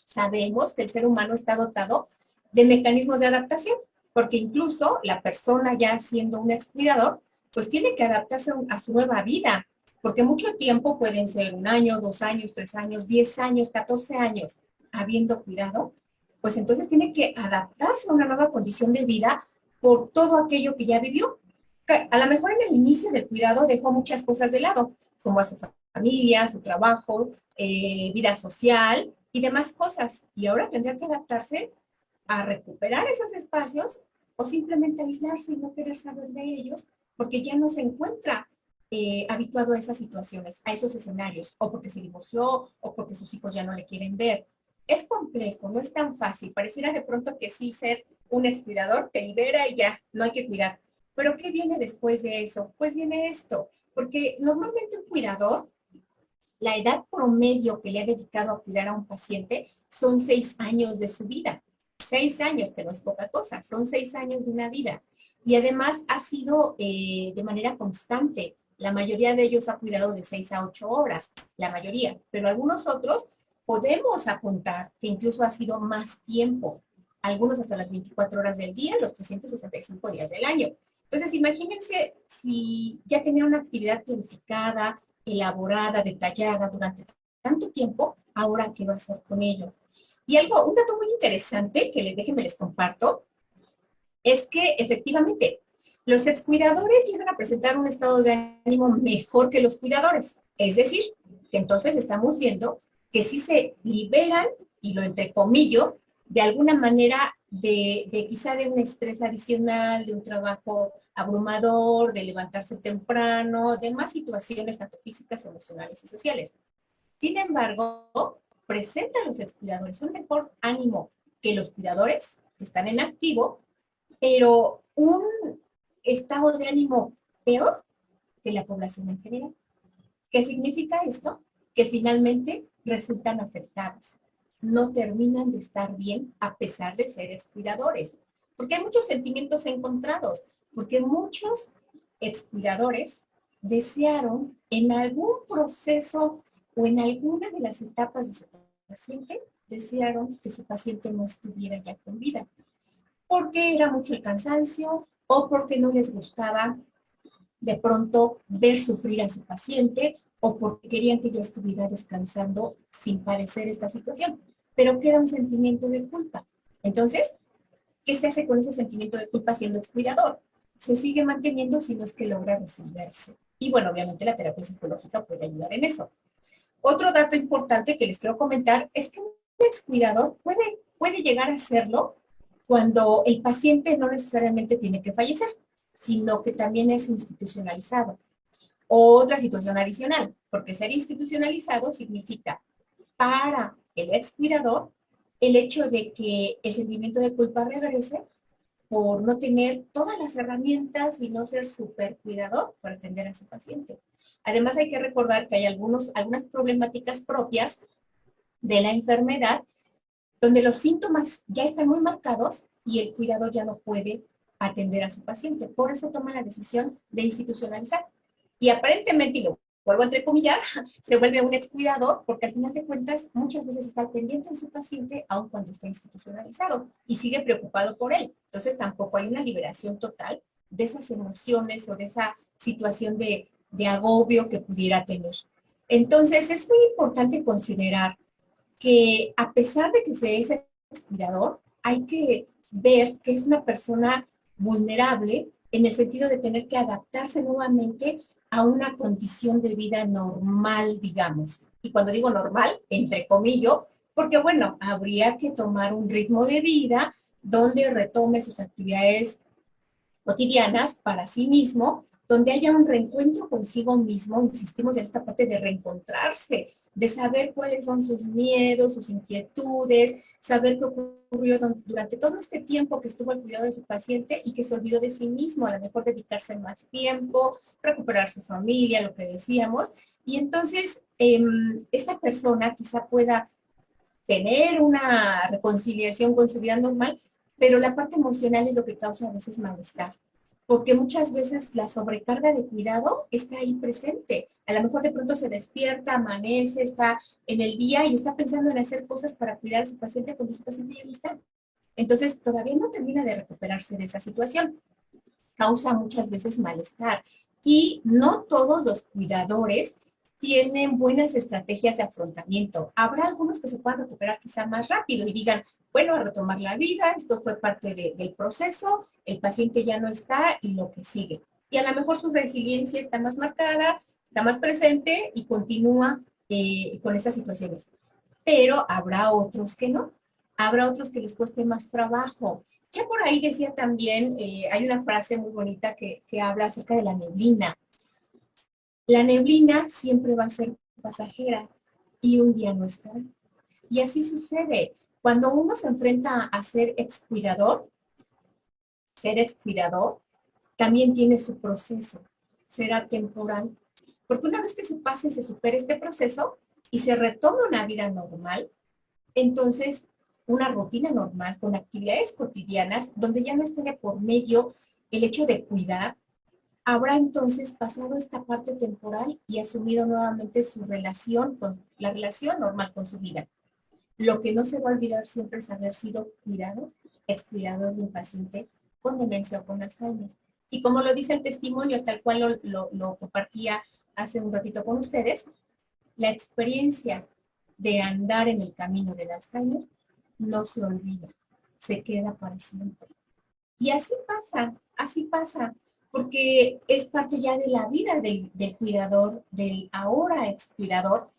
Speaker 4: Sabemos que el ser humano está dotado de mecanismos de adaptación, porque incluso la persona ya siendo un excuidador, pues tiene que adaptarse a su nueva vida, porque mucho tiempo pueden ser 1 año, 2 años, 3 años, 10 años, 14 años habiendo cuidado, pues entonces tiene que adaptarse a una nueva condición de vida por todo aquello que ya vivió. A lo mejor en el inicio del cuidado dejó muchas cosas de lado, como a su familia, su trabajo, vida social y demás cosas, y ahora tendrá que adaptarse a recuperar esos espacios o simplemente aislarse y no querer saber de ellos porque ya no se encuentra habituado a esas situaciones, a esos escenarios, o porque se divorció o porque sus hijos ya no le quieren ver. Es complejo, no es tan fácil. Pareciera de pronto que sí ser un excuidador te libera y ya, no hay que cuidar. Pero ¿qué viene después de eso? Pues viene esto, porque normalmente un cuidador, la edad promedio que le ha dedicado a cuidar a un paciente son 6 años de su vida. 6 años, que no es poca cosa, son 6 años de una vida. Y además ha sido de manera constante. La mayoría de ellos ha cuidado de 6 a 8 horas, la mayoría, pero algunos otros podemos apuntar que incluso ha sido más tiempo, algunos hasta las 24 horas del día, los 365 días del año. Entonces, imagínense si ya tenían una actividad planificada, elaborada, detallada durante tanto tiempo, ahora qué va a hacer con ello. Y un dato muy interesante que déjenme les comparto, es que efectivamente los excuidadores llegan a presentar un estado de ánimo mejor que los cuidadores. Es decir, que entonces estamos viendo que sí se liberan, y lo entrecomillo, de alguna manera quizá de un estrés adicional, de un trabajo abrumador, de levantarse temprano, de más situaciones tanto físicas, emocionales y sociales. Sin embargo, presentan los excuidadores un mejor ánimo que los cuidadores que están en activo, pero un estado de ánimo peor que la población en general. ¿Qué significa esto? Que finalmente resultan afectados. No terminan de estar bien a pesar de ser excuidadores. Porque hay muchos sentimientos encontrados. Porque muchos excuidadores desearon en algún proceso o en alguna de las etapas de su paciente, desearon que su paciente no estuviera ya con vida. Porque era mucho el cansancio o porque no les gustaba de pronto ver sufrir a su paciente o porque querían que ya estuviera descansando sin padecer esta situación. Pero queda un sentimiento de culpa. Entonces, ¿qué se hace con ese sentimiento de culpa siendo excuidador? Se sigue manteniendo si no es que logra resolverse. Y bueno, obviamente la terapia psicológica puede ayudar en eso. Otro dato importante que les quiero comentar es que un excuidador puede llegar a hacerlo cuando el paciente no necesariamente tiene que fallecer. sino que también es institucionalizado. Otra situación adicional, porque ser institucionalizado significa para el ex cuidador el hecho de que el sentimiento de culpa regrese por no tener todas las herramientas y no ser súper cuidador para atender a su paciente. Además, hay que recordar que hay algunas problemáticas propias de la enfermedad donde los síntomas ya están muy marcados y el cuidador ya no puede atender a su paciente. Por eso toma la decisión de institucionalizar. Y aparentemente, y lo vuelvo a entrecomillar, se vuelve un excuidador porque al final de cuentas muchas veces está pendiente de su paciente aun cuando está institucionalizado y sigue preocupado por él. Entonces tampoco hay una liberación total de esas emociones o de esa situación de agobio que pudiera tener. Entonces es muy importante considerar que a pesar de que se es cuidador, hay que ver que es una persona vulnerable en el sentido de tener que adaptarse nuevamente a una condición de vida normal, digamos. Y cuando digo normal, entre comillas, porque bueno, habría que tomar un ritmo de vida donde retome sus actividades cotidianas para sí mismo, donde haya un reencuentro consigo mismo, insistimos en esta parte de reencontrarse, de saber cuáles son sus miedos, sus inquietudes, saber qué ocurrió durante todo este tiempo que estuvo al cuidado de su paciente y que se olvidó de sí mismo, a lo mejor dedicarse más tiempo, recuperar su familia, lo que decíamos, y entonces esta persona quizá pueda tener una reconciliación con su vida normal, pero la parte emocional es lo que causa a veces malestar, porque muchas veces la sobrecarga de cuidado está ahí presente. A lo mejor de pronto se despierta, amanece, está en el día y está pensando en hacer cosas para cuidar a su paciente cuando su paciente ya no está. Entonces, todavía no termina de recuperarse de esa situación. Causa muchas veces malestar. Y no todos los cuidadores tienen buenas estrategias de afrontamiento. Habrá algunos que se puedan recuperar quizá más rápido y digan, bueno, a retomar la vida, esto fue parte del proceso, el paciente ya no está y lo que sigue. Y a lo mejor su resiliencia está más marcada, está más presente y continúa con estas situaciones. Pero habrá otros que no. Habrá otros que les cueste más trabajo. Ya por ahí decía también, hay una frase muy bonita que habla acerca de la neblina. La neblina siempre va a ser pasajera y un día no estará. Y así sucede. Cuando uno se enfrenta a ser excuidador también tiene su proceso. Será temporal. Porque una vez que se pase y se supere este proceso y se retome una vida normal, entonces una rutina normal con actividades cotidianas donde ya no esté de por medio el hecho de cuidar, habrá entonces pasado esta parte temporal y asumido nuevamente su relación, la relación normal con su vida. Lo que no se va a olvidar siempre es haber sido excuidador de un paciente con demencia o con Alzheimer. Y como lo dice el testimonio, tal cual lo compartía hace un ratito con ustedes, la experiencia de andar en el camino del Alzheimer no se olvida, se queda para siempre. Y así pasa, porque es parte ya de la vida del cuidador, del ahora excuidador,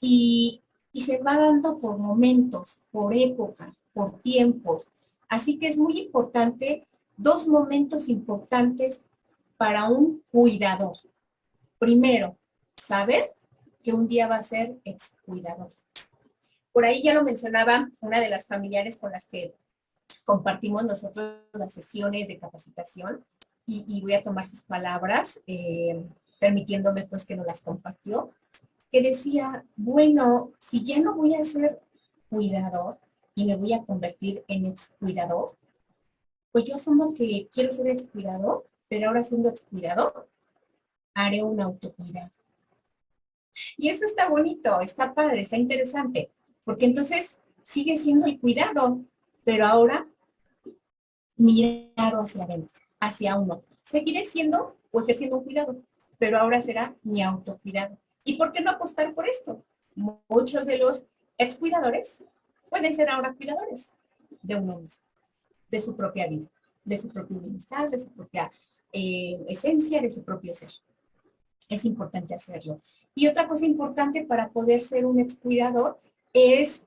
Speaker 4: y se va dando por momentos, por épocas, por tiempos. Así que es muy importante, dos momentos importantes para un cuidador. Primero, saber que un día va a ser excuidador. Por ahí ya lo mencionaba una de las familiares con las que compartimos nosotros las sesiones de capacitación y voy a tomar sus palabras, permitiéndome pues que nos las compartió, que decía, bueno, si ya no voy a ser cuidador y me voy a convertir en excuidador, pues yo asumo que quiero ser excuidador, pero ahora siendo excuidador, haré un autocuidado. Y eso está bonito, está padre, está interesante, porque entonces sigue siendo el cuidado, pero ahora mirado hacia adentro, hacia uno. Seguiré siendo o ejerciendo un cuidado, pero ahora será mi autocuidado. ¿Y por qué no apostar por esto? Muchos de los excuidadores pueden ser ahora cuidadores de uno mismo, de su propia vida, de su propio bienestar, de su propia esencia, de su propio ser. Es importante hacerlo. Y otra cosa importante para poder ser un excuidador es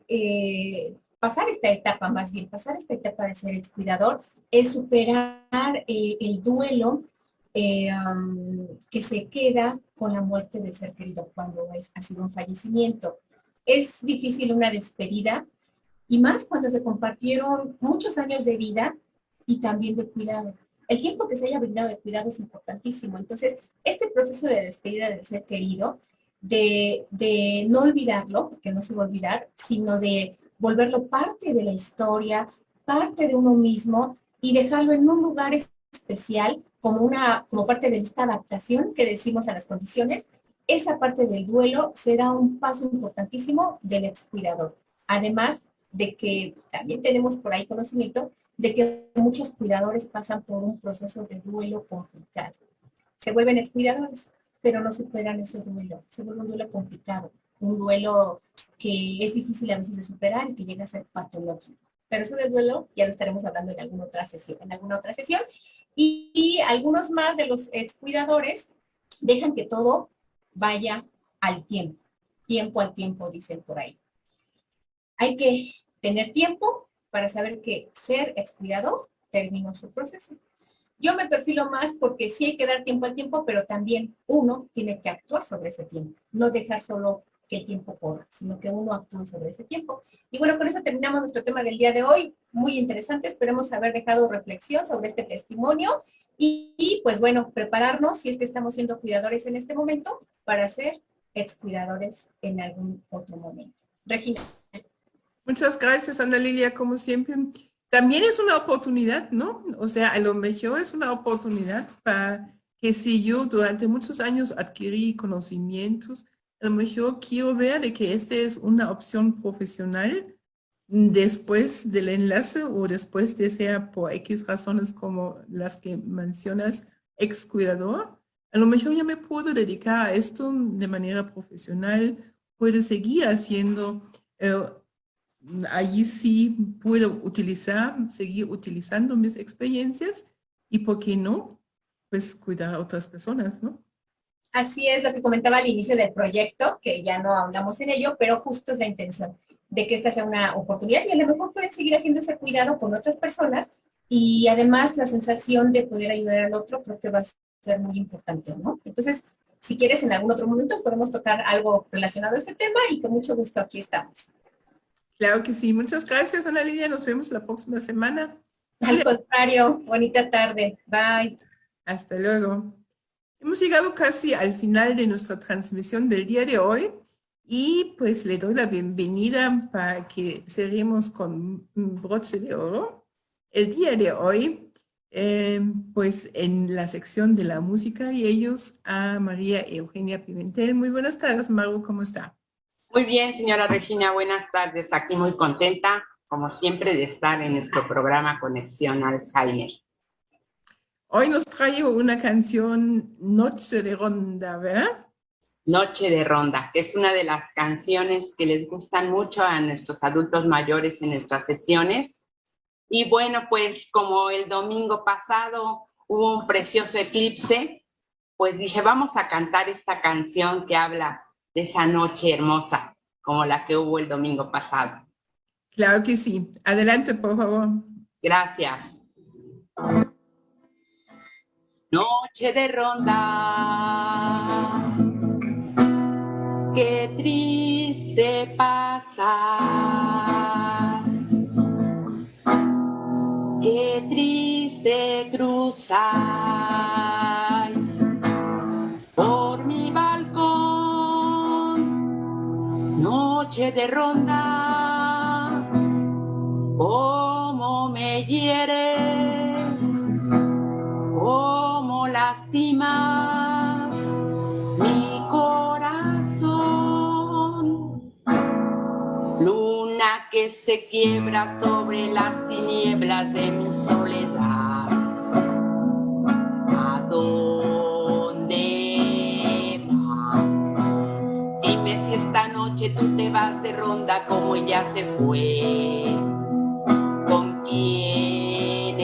Speaker 4: pasar esta etapa de ser excuidador, es superar el duelo que se queda con la muerte del ser querido cuando ha sido un fallecimiento. Es difícil una despedida, y más cuando se compartieron muchos años de vida y también de cuidado. El tiempo que se haya brindado de cuidado es importantísimo. Entonces, este proceso de despedida del ser querido, de no olvidarlo, porque no se va a olvidar, sino de volverlo parte de la historia, parte de uno mismo, y dejarlo en un lugar especial, como parte de esta adaptación que decimos a las condiciones. Esa parte del duelo será un paso importantísimo del excuidador. Además de que también tenemos por ahí conocimiento de que muchos cuidadores pasan por un proceso de duelo complicado. Se vuelven excuidadores, pero no superan ese duelo. Se vuelve un duelo complicado, un duelo que es difícil a veces de superar y que llega a ser patológico. Pero eso del duelo ya lo estaremos hablando en alguna otra sesión. Y algunos más de los excuidadores dejan que todo vaya al tiempo. Tiempo al tiempo, dicen por ahí. Hay que tener tiempo para saber que ser excuidador terminó su proceso. Yo me perfilo más porque sí hay que dar tiempo al tiempo, pero también uno tiene que actuar sobre ese tiempo. No dejar solo que el tiempo corra, sino que uno actúe sobre ese tiempo. Y bueno, con eso terminamos nuestro tema del día de hoy. Muy interesante. Esperemos haber dejado reflexión sobre este testimonio y pues bueno, prepararnos, si es que estamos siendo cuidadores en este momento, para ser excuidadores en algún otro momento. Regina.
Speaker 1: Muchas gracias, Ana Lilia, como siempre. También es una oportunidad, ¿no? O sea, a lo mejor es una oportunidad para que si yo durante muchos años adquirí conocimientos, a lo mejor quiero ver de que esta es una opción profesional después del enlace o después de ser por X razones como las que mencionas, ex cuidador. A lo mejor ya me puedo dedicar a esto de manera profesional, puedo seguir haciendo allí sí puedo seguir utilizando mis experiencias y, ¿por qué no? Pues cuidar a otras personas, ¿no?
Speaker 4: Así es lo que comentaba al inicio del proyecto, que ya no ahondamos en ello, pero justo es la intención de que esta sea una oportunidad y a lo mejor pueden seguir haciendo ese cuidado con otras personas y además la sensación de poder ayudar al otro creo que va a ser muy importante, ¿no? Entonces, si quieres, en algún otro momento podemos tocar algo relacionado a este tema y con mucho gusto aquí estamos.
Speaker 1: Claro que sí. Muchas gracias, Ana Lilia. Nos vemos la próxima semana.
Speaker 4: Al contrario, bonita tarde. Bye.
Speaker 1: Hasta luego. Hemos llegado casi al final de nuestra transmisión del día de hoy y pues le doy la bienvenida para que cerremos con un broche de oro. El día de hoy, pues en la sección de la música y ellos a María Eugenia Pimentel. Muy buenas tardes, Maru, ¿cómo está?
Speaker 5: Muy bien, señora Regina, buenas tardes. Aquí muy contenta, como siempre, de estar en nuestro programa Conexión Alzheimer.
Speaker 1: Hoy nos trae una canción Noche de Ronda, ¿verdad?
Speaker 5: Noche de Ronda, que es una de las canciones que les gustan mucho a nuestros adultos mayores en nuestras sesiones. Y bueno, pues como el domingo pasado hubo un precioso eclipse, pues dije, vamos a cantar esta canción que habla de esa noche hermosa, como la que hubo el domingo pasado.
Speaker 1: Claro que sí. Adelante, por favor.
Speaker 5: Gracias. Noche de ronda, qué triste pasar, qué triste cruzáis por mi balcón. Noche de ronda, cómo me hieres, cómo lastimas mi corazón. Luna que se quiebra sobre las tinieblas de mi soledad. ¿A dónde vas? Dime si esta noche tú te vas de ronda como ella se fue. ¿Con quién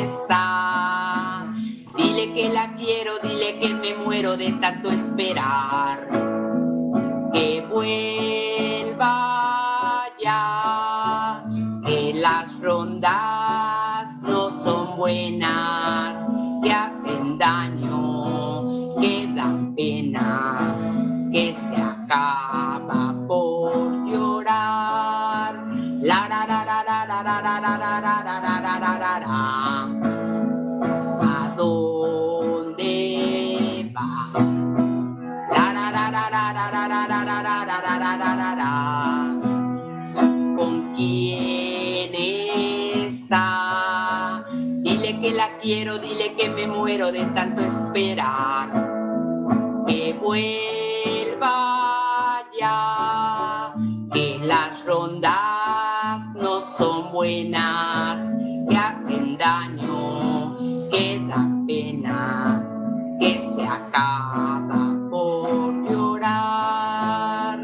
Speaker 5: está? Dile que la quiero, dile que me muero de tanto esperar. Que vuelva ya, que las rondas no son buenas, que hacen hacen daño, que dan pena, que se acaba por llorar. La ra ra ra ra ra ra ra ra ra ra ra ra ra ra ra. ¿A dónde va? La ra ra ra ra ra ra ra ra ra ra ra ra ra ra. ¿Con quién está? Dile que la quiero, dile que me muero de tanto esperar. Que vuelva ya, que las rondas no son buenas, que hacen daño, que dan pena, que se acaba por llorar.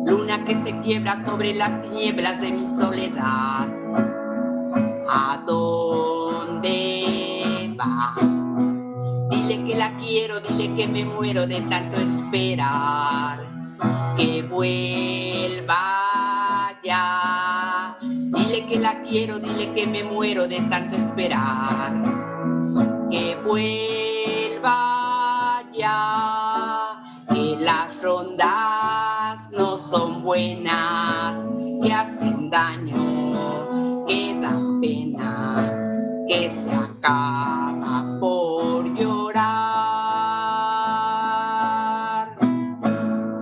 Speaker 5: Luna que se quiebra sobre las tinieblas de mi soledad. ¿A dónde va? Dile que la quiero, dile que me muero de tanto esperar. Que vuelva ya. Dile que la quiero, dile que me muero de tanto esperar. Que vuelva ya. Que las rondas no son buenas, que hacen daño, que dan pena, que se acaba por llorar.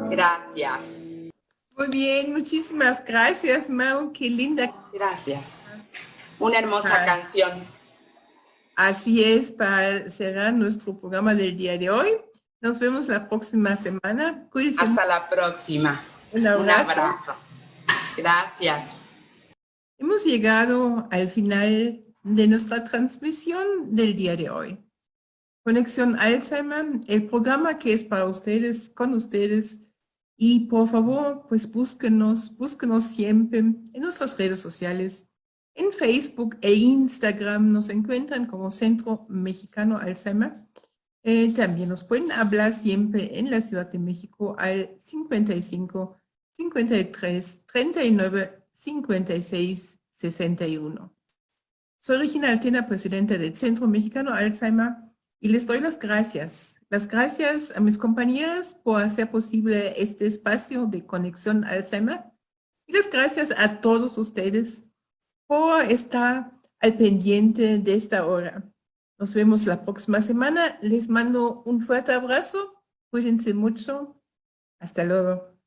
Speaker 5: Gracias.
Speaker 1: Muy bien, muchísimas gracias, Mau, qué linda.
Speaker 5: Gracias. Una hermosa canción.
Speaker 1: Así es, para cerrar nuestro programa del día de hoy. Nos vemos la próxima semana. Cuídense.
Speaker 5: Hasta la próxima.
Speaker 1: Un abrazo.
Speaker 5: Un abrazo. Gracias.
Speaker 1: Hemos llegado al final de nuestra transmisión del día de hoy. Conexión Alzheimer, el programa que es para ustedes, con ustedes. Y por favor, pues búsquenos siempre en nuestras redes sociales. En Facebook e Instagram nos encuentran como Centro Mexicano Alzheimer. También nos pueden hablar siempre en la Ciudad de México al 55 53 39 56 61. Soy Regina Altena, presidenta del Centro Mexicano Alzheimer, y les doy las gracias. Las gracias a mis compañeras por hacer posible este espacio de Conexión Alzheimer. Y las gracias a todos ustedes por estar al pendiente de esta hora. Nos vemos la próxima semana. Les mando un fuerte abrazo. Cuídense mucho. Hasta luego.